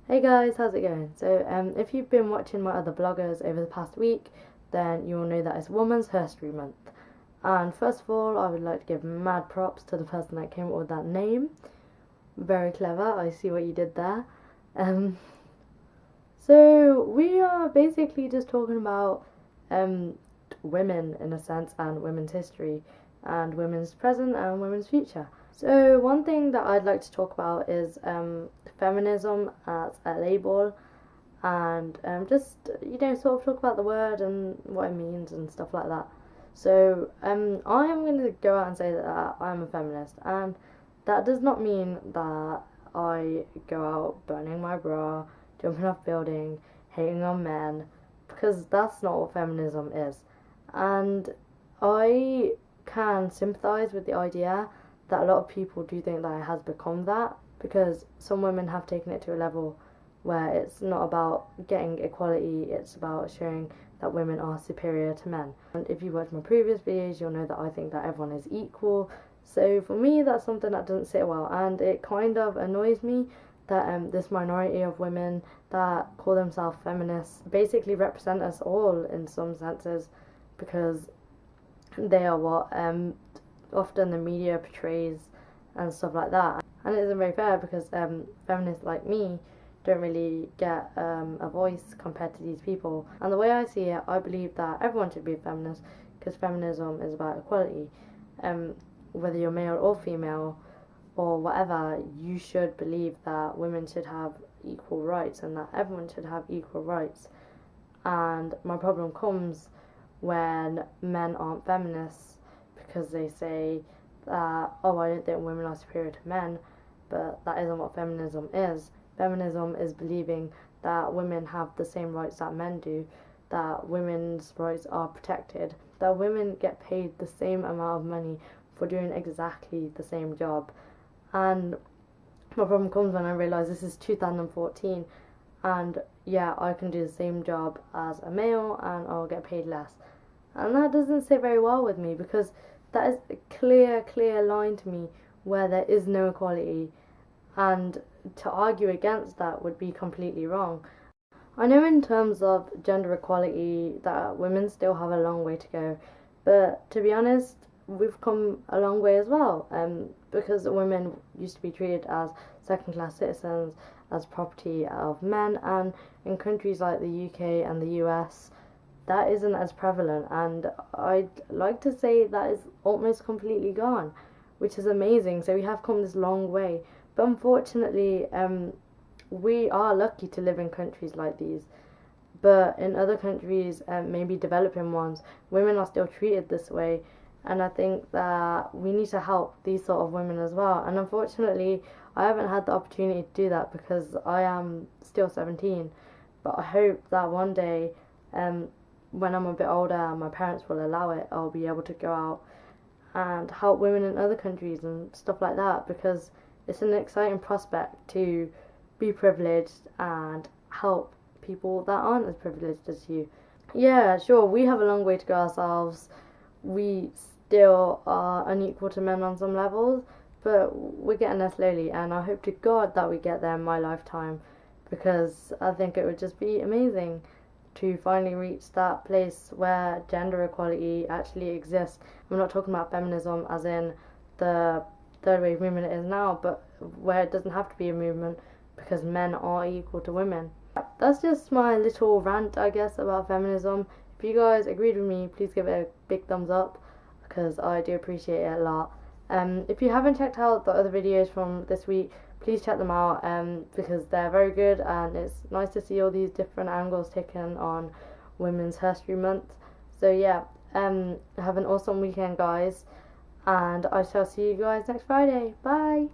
Hey guys, how's it going? If you've been watching my other bloggers over the past week, then you'll know that it's Women's Herstory Month. And first of all, I would like to give mad props to the person that came up with that name. Very clever, I see what you did there. Um, so we are basically just talking about women in a sense, and women's history, and women's present and women's future. So one thing that I'd like to talk about is feminism as a label, and just sort of talk about the word and what it means and stuff like that. I am going to go out and say that I'm a feminist, and that does not mean that I go out burning my bra, jumping off building, hating on men, because that's not what feminism is. And I can sympathise with the idea that a lot of people do think that it has become that, because some women have taken it to a level where it's not about getting equality, it's about showing that women are superior to men. And if you watch my previous videos, you'll know that I think that everyone is equal. So for me, that's something that doesn't sit well, and it kind of annoys me that this minority of women that call themselves feminists basically represent us all in some senses, because they are what often the media portrays and stuff like that. And it isn't very fair, because feminists like me don't really get a voice compared to these people. And the way I see it, I believe that everyone should be a feminist, because feminism is about equality. Whether you're male or female or whatever, you should believe that women should have equal rights and that everyone should have equal rights. And my problem comes when men aren't feminists, because they say that, oh, I don't think women are superior to men, but that isn't what feminism is. Feminism is believing that women have the same rights that men do, that women's rights are protected, that women get paid the same amount of money for doing exactly the same job. And my problem comes when I realise this is 2014, and yeah, I can do the same job as a male and I'll get paid less. And that doesn't sit very well with me, because that is a clear line to me where there is no equality, and to argue against that would be completely wrong. I know in terms of gender equality that women still have a long way to go, but to be honest, we've come a long way as well, because women used to be treated as second class citizens, as property of men, and in countries like the UK and the US, that isn't as prevalent, and I'd like to say that is almost completely gone, which is amazing. So we have come this long way, but unfortunately, we are lucky to live in countries like these. But in other countries, maybe developing ones, women are still treated this way, and I think that we need to help these sort of women as well. And unfortunately, I haven't had the opportunity to do that because I am still 17. But I hope that one day, when I'm a bit older and my parents will allow it, I'll be able to go out and help women in other countries and stuff like that, because it's an exciting prospect to be privileged and help people that aren't as privileged as you. Yeah, sure, we have a long way to go ourselves. We still are unequal to men on some levels, but we're getting there slowly, and I hope to God that we get there in my lifetime, because I think it would just be amazing to finally reach that place where gender equality actually exists. I'm not talking about feminism as in the third wave movement it is now, but where it doesn't have to be a movement, because men are equal to women. That's just my little rant, I guess, about feminism. If you guys agreed with me, please give it a big thumbs up, because I do appreciate it a lot. If you haven't checked out the other videos from this week, please check them out, because they're very good, and it's nice to see all these different angles taken on Women's Herstory Month. So yeah, have an awesome weekend, guys, and I shall see you guys next Friday. Bye!